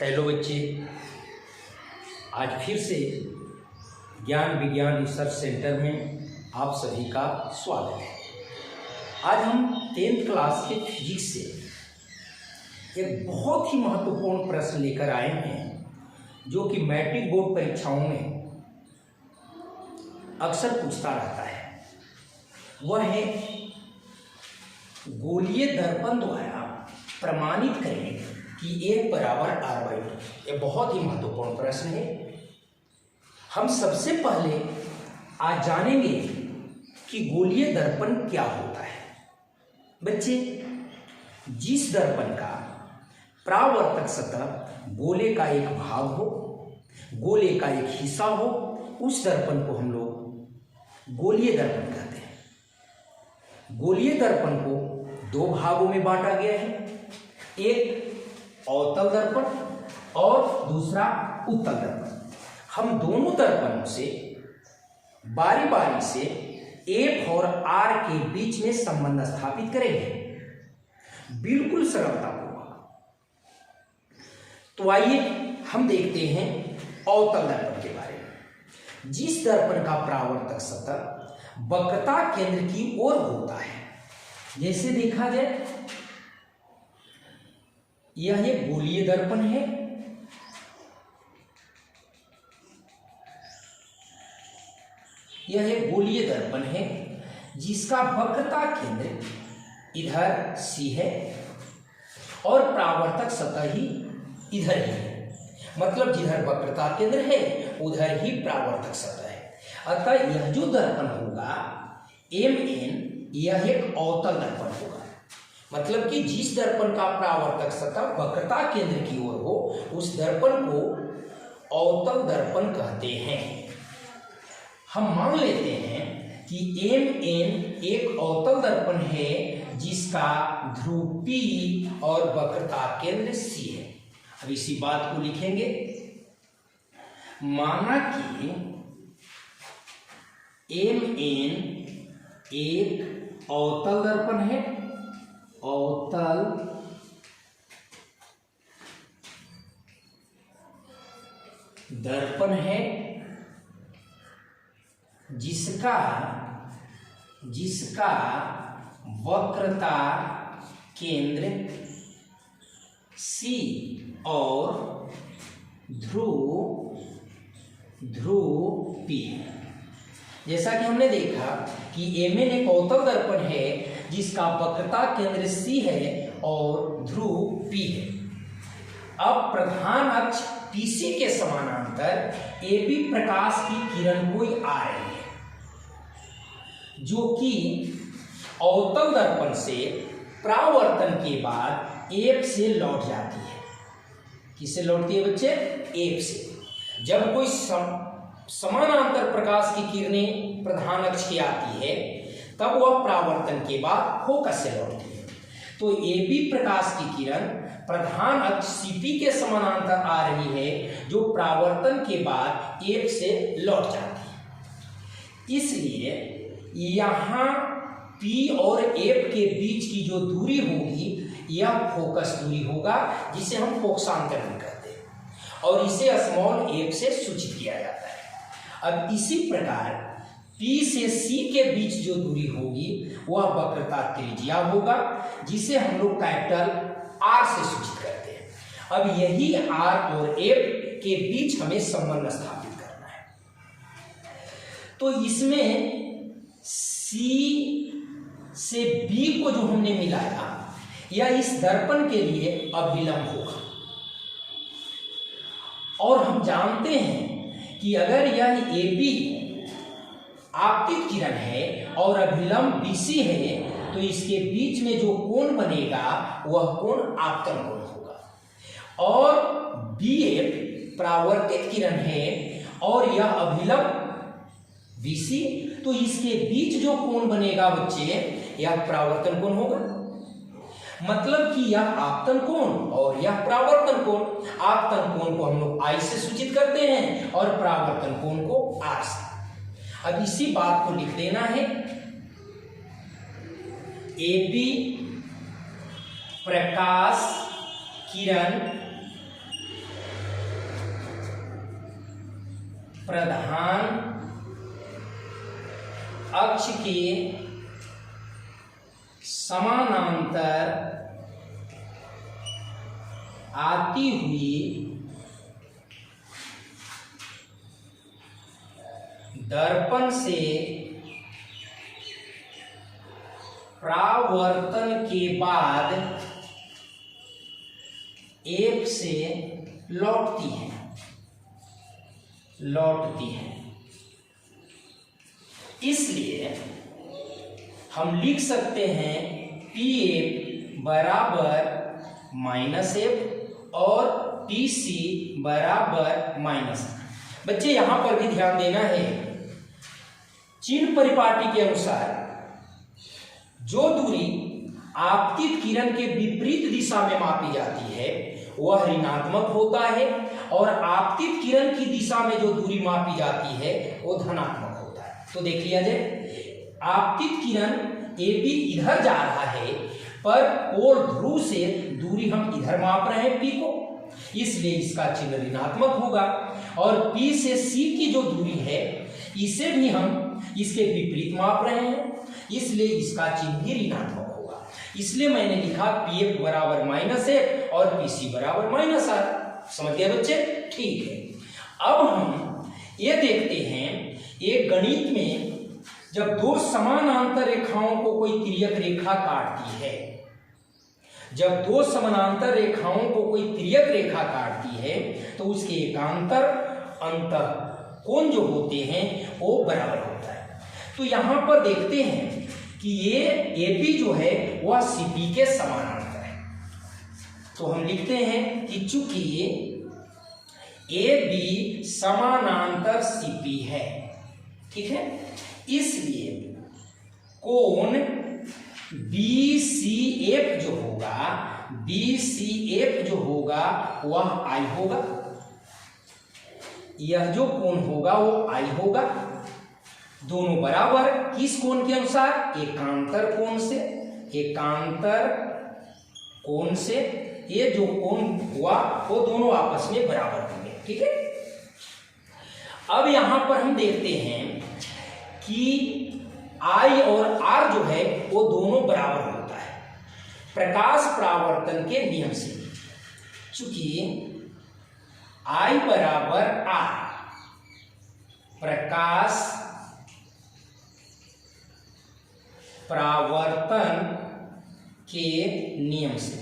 Hello बच्चे, आज फिर से ज्ञान विज्ञान रिसर्च सेंटर में आप सभी का स्वागत है। आज हम 10th क्लास के फिजिक्स से एक बहुत ही महत्वपूर्ण प्रश्न लेकर आए हैं जो कि मैट्रिक बोर्ड परीक्षाओं में अक्सर पूछता रहता है। वह है गोलीय दर्पण द्वारा प्रमाणित करें कि 1 = r/2। यह बहुत ही महत्वपूर्ण प्रश्न है। हम सबसे पहले आज जानेंगे कि गोलीय दर्पण क्या होता है। बच्चे, जिस दर्पण का परावर्तक सतह गोले का एक भाग हो, गोले का एक हिस्सा हो, उस दर्पण को हम लोग गोलीय दर्पण कहते हैं। गोलीय दर्पण को 2 भागों में बांटा गया है, एक अवतल दर्पण और दूसरा उत्तल दर्पण। हम दोनों दर्पणों से बारी बारी से F और R के बीच में संबंध स्थापित करेंगे, बिल्कुल सरलतापूर्वक। तो आइए हम देखते हैं अवतल दर्पण के बारे में। जिस दर्पण का परावर्तक सतह वक्रता केंद्र की ओर होता है, जैसे देखा जाए यह एक गोलीय दर्पण है। यह एक गोलीय दर्पण है जिसका वक्रता केंद्र इधर C है और परावर्तक सतह ही इधर ही है। मतलब जिधर वक्रता केंद्र है उधर ही परावर्तक सतह है। अतः यह जो दर्पण होगा MN, यह एक अवतल दर्पण होगा। मतलब कि जिस दर्पण का परावर्तक सतह वक्रता केंद्र की ओर हो, उस दर्पण को अवतल दर्पण कहते हैं। हम मान लेते हैं कि MN एक अवतल दर्पण है जिसका ध्रुव P और वक्रता केंद्र C है। अब इसी बात को लिखेंगे। माना कि MN एक अवतल दर्पण है, अवतल दर्पण है जिसका वक्रता केंद्र C और ध्रुव P। जैसा कि हमने देखा कि MN एक अवतल दर्पण है जिसका वक्रता केंद्र C है और ध्रुव P है। अब प्रधान अक्ष PC के समानांतर AB प्रकाश की किरण कोई आ रही है जो कि अवतल दर्पण से परावर्तन के बाद F से लौट जाती है। किससे लौटती है बच्चे? F से। जब कोई समानांतर प्रकाश की किरणें प्रधान अक्ष की आती है तब वह परावर्तन के बाद फोकस से लौटती है। तो AB प्रकाश की किरण प्रधान अक्ष CP के समानांतर आ रही है जो परावर्तन के बाद F से लौट जाती है। इसलिए यहाँ P और F के बीच की जो दूरी होगी यह फोकस दूरी होगा, जिसे हम फोकसांतर भी कहते हैं और इसे स्मॉल f से सूचित किया जाता है। अब इसी प्रकार P से C के बीच जो दूरी होगी वह वक्रता त्रिज्या होगा, जिसे हम लोग कैपिटल R से सूचित करते हैं। अब यही R और F के बीच हमें संबंध स्थापित करना है। तो इसमें C से B को जो हमने मिलाया यह इस दर्पण के लिए अभिलंब होगा। और हम जानते हैं कि अगर यह AB आपतित किरण है और अभिलंब BC है तो इसके बीच में जो कोण बनेगा वह कोण आपतन कोण होगा। और BF परावर्तित किरण है और यह अभिलंब BC, तो इसके बीच जो कोण बनेगा बच्चे यह परावर्तन कोण होगा। मतलब कि यह आपतन कोण और यह परावर्तन कोण। आपतन कोण को हम लोग I से सूचित करते हैं और परावर्तन कोण को R से। अब इसी बात को लिख देना है। AB प्रकाश किरण प्रधान अक्ष के समानांतर आती हुई दर्पण से परावर्तन के बाद एक से लौटती है। इसलिए हम लिख सकते हैं PF बराबर -F और PC बराबर माइनस। बच्चे यहां पर भी ध्यान देना है, चिन्ह परिपाटी के अनुसार जो दूरी आपतित किरण के विपरीत दिशा में मापी जाती है वह ऋणात्मक होता है और आपतित किरण की दिशा में जो दूरी मापी जाती है वो धनात्मक होता है। तो देख लिया जाए, आपतित किरण AB इधर जा रहा है पर पोल ध्रुव से दूरी हम इधर माप रहे हैं P को, इसलिए इसका चिन्ह ऋणात्मक होगा। और P से C की जो दूरी है इसे भी हम इसके विपरीत माप रहे हैं, इसलिए इसका चिन्ह भी ऋणात्मक होगा। इसलिए मैंने लिखा PF बराबर -F और PC बराबर -R। समझ गए बच्चे? ठीक है। अब हम ये देखते हैं, एक गणित में जब दो समानांतर रेखाओं को कोई तिर्यक रेखा काटती है, जब दो समानांतर रेखाओं को कोई तिर्यक रेखा काटती है तो उसके एकांतर अंतःकोण जो होते हैं वो बराबर होता है। तो यहां पर देखते हैं कि ये AB जो है वह CP के समानांतर है। तो हम लिखते हैं कि चूंकि AB समानांतर CP है, ठीक है, इसलिए कोण BCF जो होगा वह I होगा। यह जो कोण होगा वो I होगा। दोनों बराबर किस कोण के अनुसार? एकांतर कोण से ये जो कोण हुआ वो दोनों आपस में बराबर होंगे, ठीक है। अब यहां पर हम देखते हैं कि I और R जो है वो दोनों बराबर होता है प्रकाश परावर्तन के नियम से। चूंकि I बराबर R प्रकाश परावर्तन के नियम से,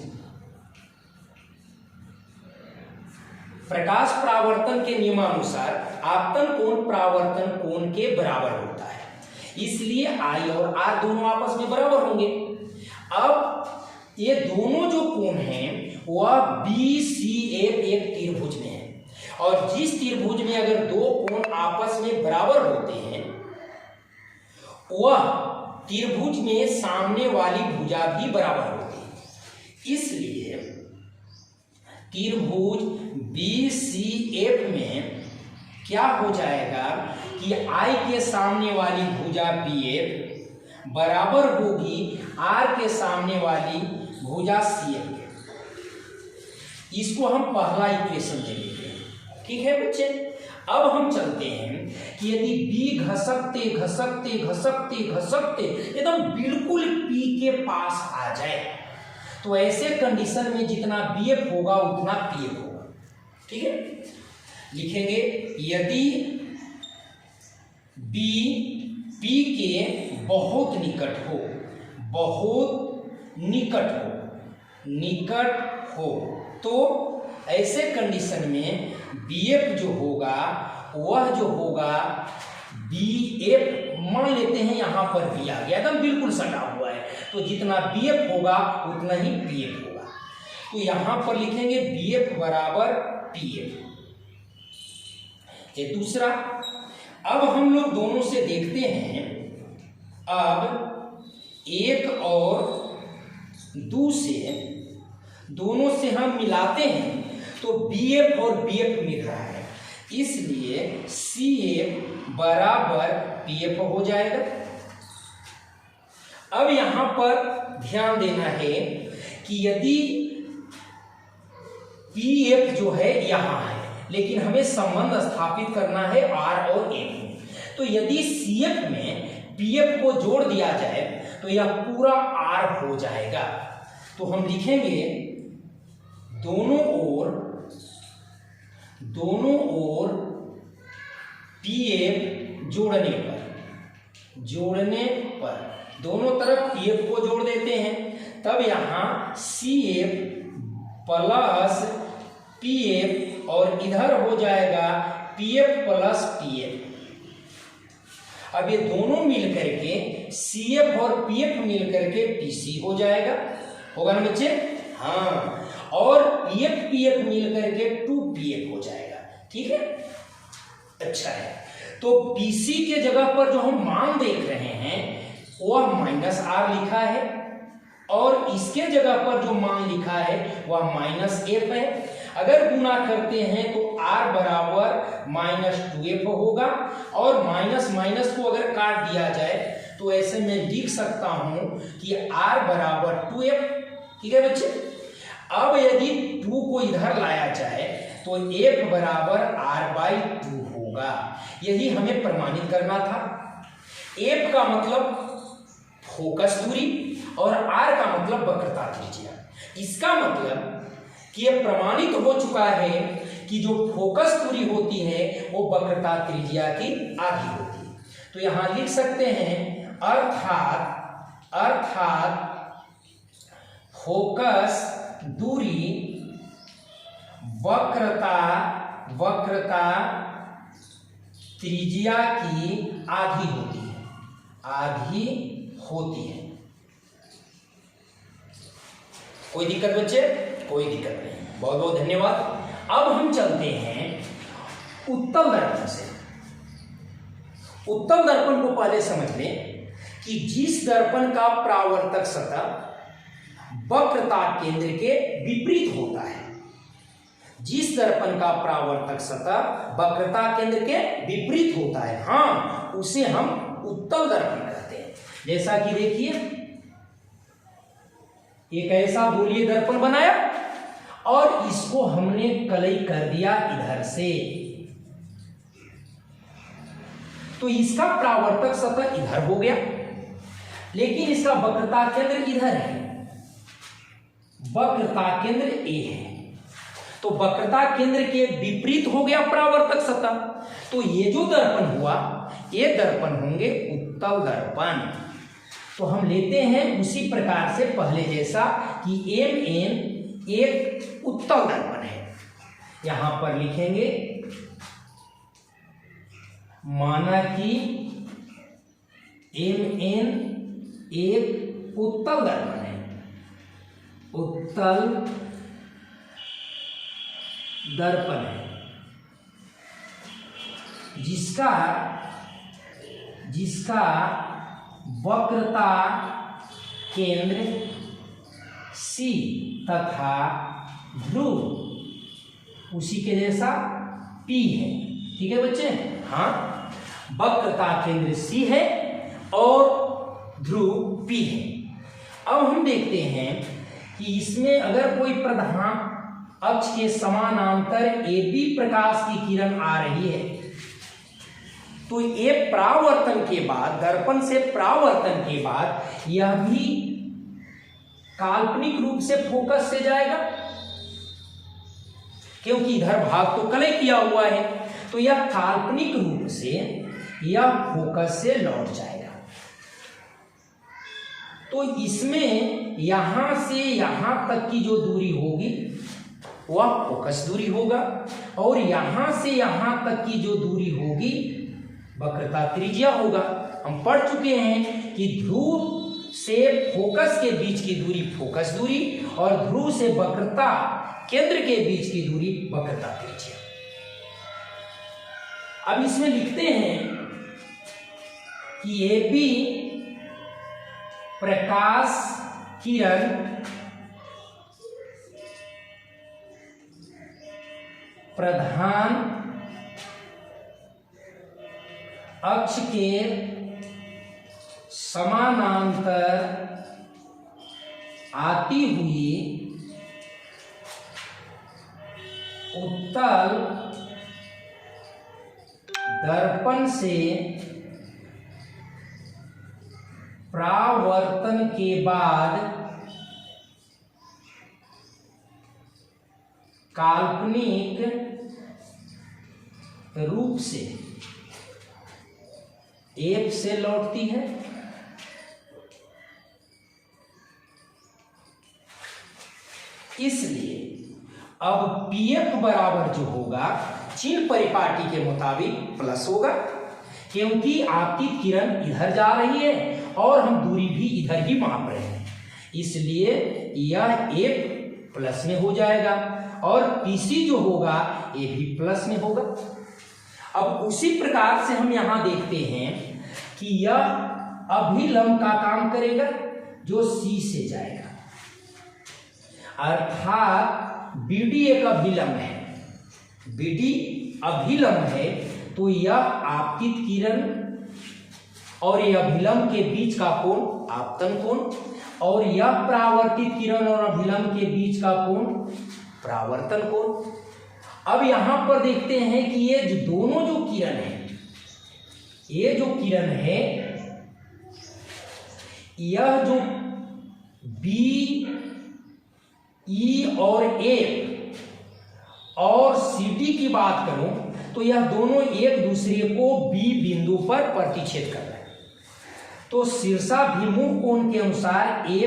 प्रकाश परावर्तन के नियमानुसार आपतन कोण परावर्तन कोण के बराबर होता है, इसलिए I और R दोनों आपस में बराबर होंगे। अब ये दोनों जो कोण हैं वह BCF एक त्रिभुज में है, और जिस त्रिभुज में अगर दो कोण आपस में बराबर होते हैं वह त्रिभुज में सामने वाली भुजा भी बराबर होती है। इसलिए त्रिभुज BCF में क्या हो जाएगा कि I के सामने वाली भुजा BF बराबर होगी R के सामने वाली भुजा CF के। इसको हम पहला इक्वेशन दे देते हैं, ठीक है बच्चे। अब हम चलते हैं कि यदि B घसकते घसकते घसकते घसकते एकदम बिल्कुल P के पास आ जाए तो ऐसे कंडीशन में जितना BF होगा उतना PF होगा, ठीक है। लिखेंगे यदि B P के बहुत निकट हो तो ऐसे कंडीशन में BF जो होगा वह जो होगा BF, मान लेते हैं यहां पर B आ गया एकदम बिल्कुल सटा हुआ है, तो जितना BF होगा उतना ही PF होगा। तो यहां पर लिखेंगे BF बराबर PF। ये दूसरा। अब हम लोग दोनों से देखते हैं, अब एक और दो से दोनों से हम मिलाते हैं तो BF और BF मिल रहा है, इसलिए CF बराबर PF हो जाएगा। अब यहां पर ध्यान देना है कि यदि PF जो है यहां है लेकिन हमें संबंध स्थापित करना है आर और एफ में। तो यदि सीएफ में पीएफ को जोड़ दिया जाए तो यह पूरा आर हो जाएगा। तो हम लिखेंगे दोनों ओर पीएफ जोड़ने पर दोनों तरफ पीएफ को जोड़ देते हैं, तब यहां सीएफ प्लस पीएफ और इधर हो जाएगा पीएफ प्लस पीएफ। अब ये दोनों मिल करके सीएफ और पीएफ मिल करके पीसी हो जाएगा, होगा ना बच्चे? हाँ, और पीएफ मिल करके 2पीएफ हो जाएगा। ठीक है, अच्छा है। तो पीसी के जगह पर जो हम मान देख रहे हैं वह -r लिखा है और इसके जगह पर जो मान लिखा है वह -f है। अगर गुना करते हैं तो r बराबर -2f होगा और माइनस माइनस को अगर काट दिया जाए तो ऐसे मैं लिख सकता हूं कि r बराबर 2f। ठीक है बच्चे? अब यदि 2 को इधर लाया जाए तो f बराबर r/2 होगा। यही हमें प्रमाणित करना था। f का मतलब फोकस दूरी और r का मतलब वक्रता त्रिज्या। इसका मतलब कि यह प्रमाणित हो चुका है कि जो फोकस दूरी होती है वो वक्रता त्रिज्या की आधी होती है। तो यहां लिख सकते हैं अर्थात फोकस दूरी वक्रता त्रिज्या की आधी होती है। कोई दिक्कत बच्चे? कोई दिक्कत नहीं। बहुत बहुत धन्यवाद। अब हम चलते हैं उत्तल दर्पण से। उत्तल दर्पण को पहले समझ लें कि जिस दर्पण का परावर्तक सतह वक्रता केंद्र के विपरीत होता है, जिस दर्पण का परावर्तक सतह वक्रता केंद्र के विपरीत होता है, हाँ, उसे हम उत्तल दर्पण कहते हैं। जैसा कि देखिए एक ऐसा गोलीय दर्पण बनाया और इसको हमने कलई कर दिया इधर से, तो इसका परावर्तक सतह इधर हो गया, लेकिन इसका वक्रता केंद्र इधर है, वक्रता केंद्र ए है। तो वक्रता केंद्र के विपरीत हो गया परावर्तक सतह। तो ये जो दर्पण हुआ ये दर्पण होंगे उत्तल दर्पण। तो हम लेते हैं उसी प्रकार से पहले जैसा कि MN एक उत्तल दर्पण है। यहां पर लिखेंगे माना कि MN एक उत्तल दर्पण है, उत्तल दर्पण है जिसका वक्रता केंद्र C तथा ध्रुव उसी के जैसा P है। ठीक है बच्चे? हाँ, वक्रता केंद्र C है और ध्रुव P है। अब हम देखते हैं कि इसमें अगर कोई प्रधान अक्ष के समानांतर AB प्रकाश की किरण आ रही है तो ये परावर्तन के बाद, दर्पण से परावर्तन के बाद यह भी काल्पनिक रूप से फोकस से जाएगा, क्योंकि इधर भाग तो कलई किया हुआ है, तो यह काल्पनिक रूप से यह फोकस से लौट जाएगा। तो इसमें यहां से यहां तक की जो दूरी होगी वह फोकस दूरी होगा और यहां से यहां तक की जो दूरी होगी वक्रता त्रिज्या होगा। हम पढ़ चुके हैं कि ध्रुव से फोकस के बीच की दूरी फोकस दूरी और ध्रुव से वक्रता केंद्र के बीच की दूरी वक्रता त्रिज्या। अब इसमें लिखते हैं कि AB प्रकाश किरण प्रधान अक्ष के समानांतर आती हुई उत्तल दर्पण से परावर्तन के बाद काल्पनिक रूप से एफ से लौटती है। इसलिए अब पीएफ बराबर जो होगा चिन्ह परिपाटी के मुताबिक प्लस होगा, क्योंकि आपकी किरण इधर जा रही है और हम दूरी भी इधर ही माप रहे हैं, इसलिए यह एफ प्लस में हो जाएगा और पीसी जो होगा ये भी प्लस में होगा। अब उसी प्रकार से हम यहां देखते हैं कि यह अभिलंब का काम करेगा जो सी से जाएगा, अर्थात बीडी एक अभिलंब है, बीडी अभिलंब है, तो यह आपतित किरण और यह अभिलंब के बीच का कोण आपतन कोण, और यह परावर्तित किरण और अभिलंब के बीच का कोण परावर्तन कोण। अब यहां पर देखते हैं कि ये जो दोनों जो किरण है, ये जो किरण है, यह जो बी ई और ए और सी की बात करूं तो यह दोनों एक दूसरे को बी बिंदु पर प्रतिच्छेद कर रहे हैं, तो शीर्षाभिमुख कोण के अनुसार ए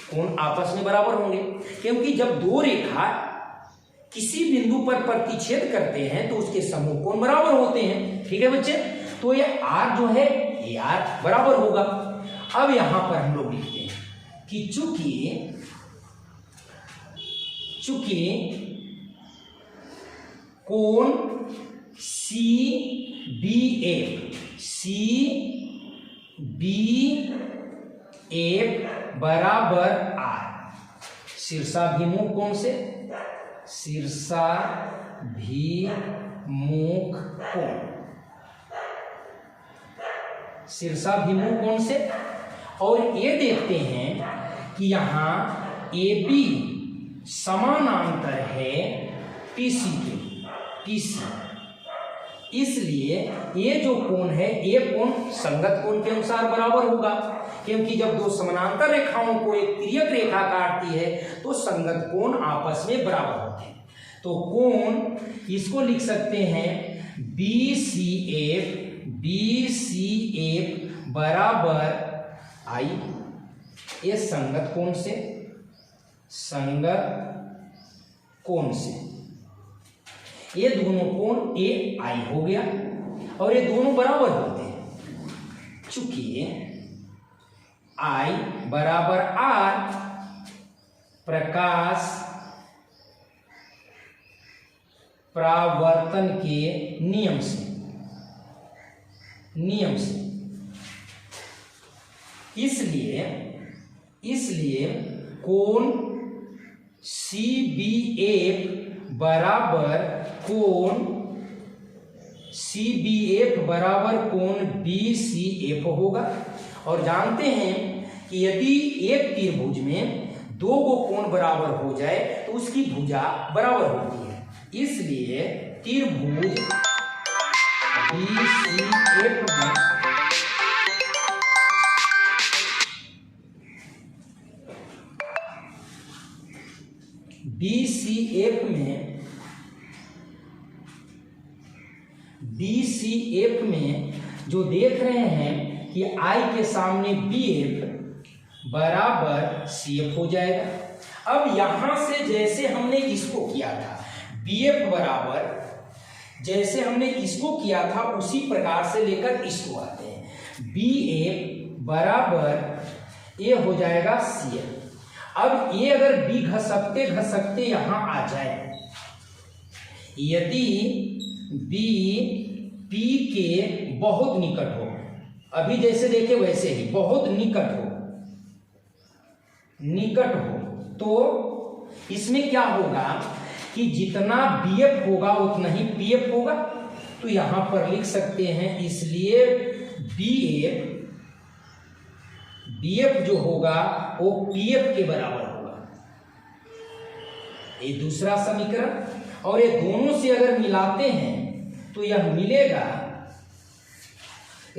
कोण आपस में बराबर होंगे, क्योंकि जब दो रेखा किसी बिंदु पर प्रतिच्छेद करते हैं तो उसके समूह कोण बराबर होते हैं। ठीक है बच्चे, तो ये आर जो है ये आर बराबर होगा। अब यहां पर हम लोग लिखते हैं कि चूंकि कोण सी बी एफ बराबर आर, शीर्षाभिमुख कोण से शीर्षाभिमुख कोण, शीर्षाभिमुख कोण से, और ये देखते हैं कि यहाँ ए बी समानांतर है पीसी के, पीसी, इसलिए ये जो कोण है ये कोण संगत कोण के अनुसार बराबर होगा, क्योंकि जब दो समानांतर रेखाओं को एक तिर्यक रेखा काटती है तो संगत कोण आपस में बराबर होते हैं। तो कोण इसको लिख सकते हैं बी सी एफ बराबर आई, ये संगत कोण से, संगत कोण से ये दोनों कोण ए आई हो गया और ये दोनों बराबर होते हैं। चूंकि आई बराबर आर प्रकाश परावर्तन के नियम से इसलिए कोण सी बी एफ बराबर कोण बी सी एफ होगा। और जानते हैं कि यदि एक त्रिभुज में दो गो कोण बराबर हो जाए तो उसकी भुजा बराबर होती है, इसलिए त्रिभुज बी सी एफ में BCF में जो देख रहे हैं कि I के सामने BF बराबर CF हो जाएगा। अब यहां से जैसे हमने इसको किया था BF बराबर, जैसे हमने इसको किया था उसी प्रकार से लेकर इसको आते हैं, BF बराबर ये हो जाएगा CF। अब ये अगर बी घसकते यहां आ जाए, यदि बी पी के बहुत निकट हो, अभी जैसे देखे वैसे ही बहुत निकट हो तो इसमें क्या होगा कि जितना बीएफ होगा उतना ही पीएफ होगा, तो यहां पर लिख सकते हैं, इसलिए बीएफ जो होगा वो पीएफ के बराबर होगा। ये दूसरा समीकरण, और ये दोनों से अगर मिलाते हैं तो यह मिलेगा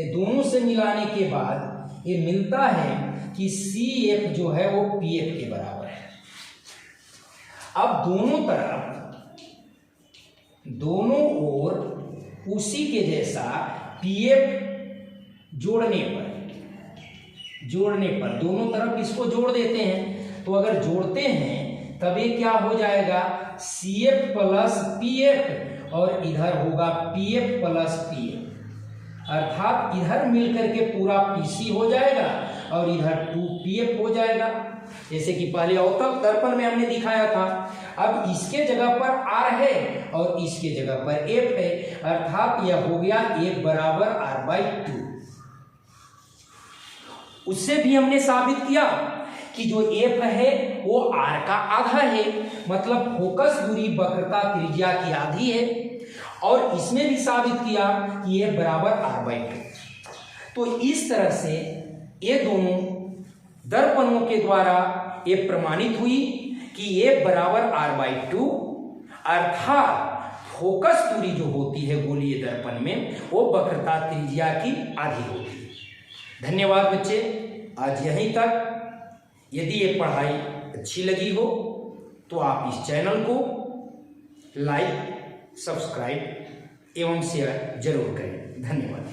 ये दोनों से मिलाने के बाद ये मिलता है कि CF जो है वो PF के बराबर है। अब दोनों ओर उसी के जैसा PF जोड़ने पर दोनों तरफ इसको जोड़ देते हैं। तो अगर जोड़ते हैं तब ये क्या हो जाएगा, CF प्लस PF और इधर होगा PF प्लस PF, अर्थात इधर मिलकर के पूरा PC हो जाएगा और इधर 2PF हो जाएगा, जैसे कि पहले अवतल दर्पण में हमने दिखाया था। अब इसके जगह पर R है और इसके जगह पर F है, अर्थात यह हो गया F बराबर R/2। उससे भी हमने साबित किया कि जो F है वो R का आधा है, मतलब फोकस दूरी वक्रता त्रिज्या की आधी है। और इसमें भी साबित किया कि F बराबर R/2। तो इस तरह से ये दोनों दर्पणों के द्वारा ये प्रमाणित हुई कि F बराबर R/2, अर्थात फोकस दूरी जो होती है गोलीय दर्पण में वो वक्रता त्रिज्या की आधी होती है। धन्यवाद बच्चे, आज यहीं तक। यदि ये पढ़ाई अच्छी लगी हो तो आप इस चैनल को लाइक, सब्सक्राइब एवं शेयर जरूर करें। धन्यवाद।